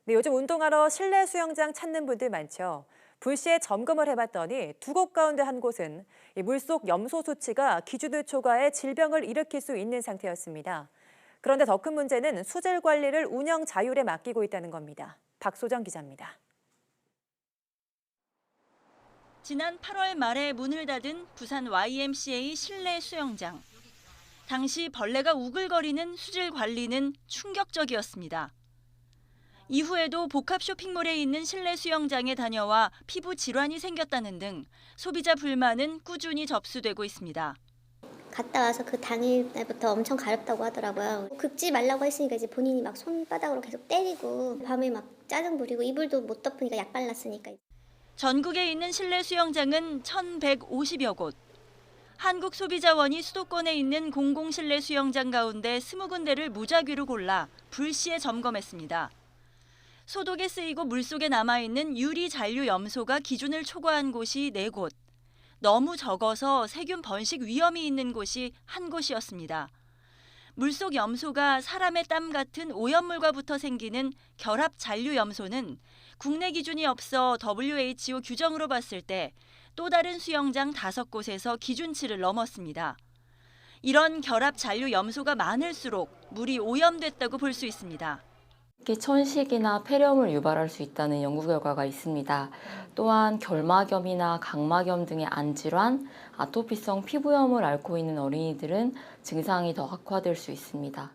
네, 요즘 운동하러 실내 수영장 찾는 분들 많죠. 불시에 점검을 해봤더니 두 곳 가운데 한 곳은 이 물속 염소 수치가 기준을 초과해 질병을 일으킬 수 있는 상태였습니다. 그런데 더 큰 문제는 수질 관리를 운영 자율에 맡기고 있다는 겁니다. 박소정 기자입니다. 지난 8월 말에 문을 닫은 부산 YMCA 실내 수영장. 당시 벌레가 우글거리는 수질 관리는 충격적이었습니다. 이후에도 복합 쇼핑몰에 있는 실내 수영장에 다녀와 피부 질환이 생겼다는 등 소비자 불만은 꾸준히 접수되고 있습니다. 갔다 와서 그 당일날부터 엄청 가렵다고 하더라고요. 긁지 말라고 했으니까 이제 본인이 막 손바닥으로 계속 때리고 밤에 막 짜증 부리고 이불도 못 덮으니까 약 발랐으니까. 전국에 있는 실내 수영장은 1,150여 곳. 한국소비자원이 수도권에 있는 공공실내 수영장 가운데 20군데를 무작위로 골라 불시에 점검했습니다. 소독에 쓰이고 물속에 남아있는 유리 잔류 염소가 기준을 초과한 곳이 4곳. 너무 적어서 세균 번식 위험이 있는 곳이 1곳이었습니다. 물속 염소가 사람의 땀 같은 오염물과 붙어 생기는 결합 잔류 염소는 국내 기준이 없어 WHO 규정으로 봤을 때 또 다른 수영장 5곳에서 기준치를 넘었습니다. 이런 결합 잔류 염소가 많을수록 물이 오염됐다고 볼 수 있습니다. 특히 천식이나 폐렴을 유발할 수 있다는 연구 결과가 있습니다. 또한 결막염이나 각막염 등의 안질환, 아토피성 피부염을 앓고 있는 어린이들은 증상이 더 악화될 수 있습니다.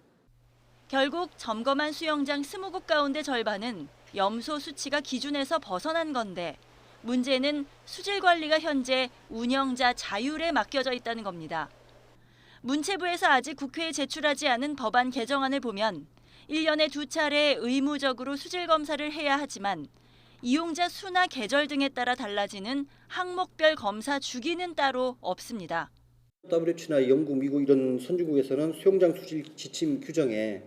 결국 점검한 수영장 20곳 가운데 절반은 염소 수치가 기준에서 벗어난 건데 문제는 수질 관리가 현재 운영자 자율에 맡겨져 있다는 겁니다. 문체부에서 아직 국회에 제출하지 않은 법안 개정안을 보면 1년에 2차례 의무적으로 수질 검사를 해야 하지만 이용자 수나 계절 등에 따라 달라지는 항목별 검사 주기는 따로 없습니다. WHO나 영국, 미국 이런 선진국에서는 수영장 수질 지침 규정에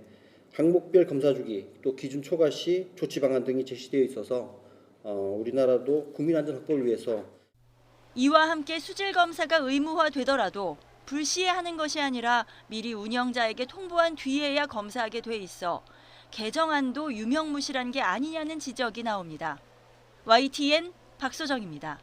항목별 검사 주기, 또 기준 초과 시 조치 방안 등이 제시되어 있어서 우리나라도 국민 안전 확보를 위해서 이와 함께 수질 검사가 의무화되더라도 불시에 하는 것이 아니라 미리 운영자에게 통보한 뒤에야 검사하게 돼 있어 개정안도 유명무실한 게 아니냐는 지적이 나옵니다. YTN 박소정입니다.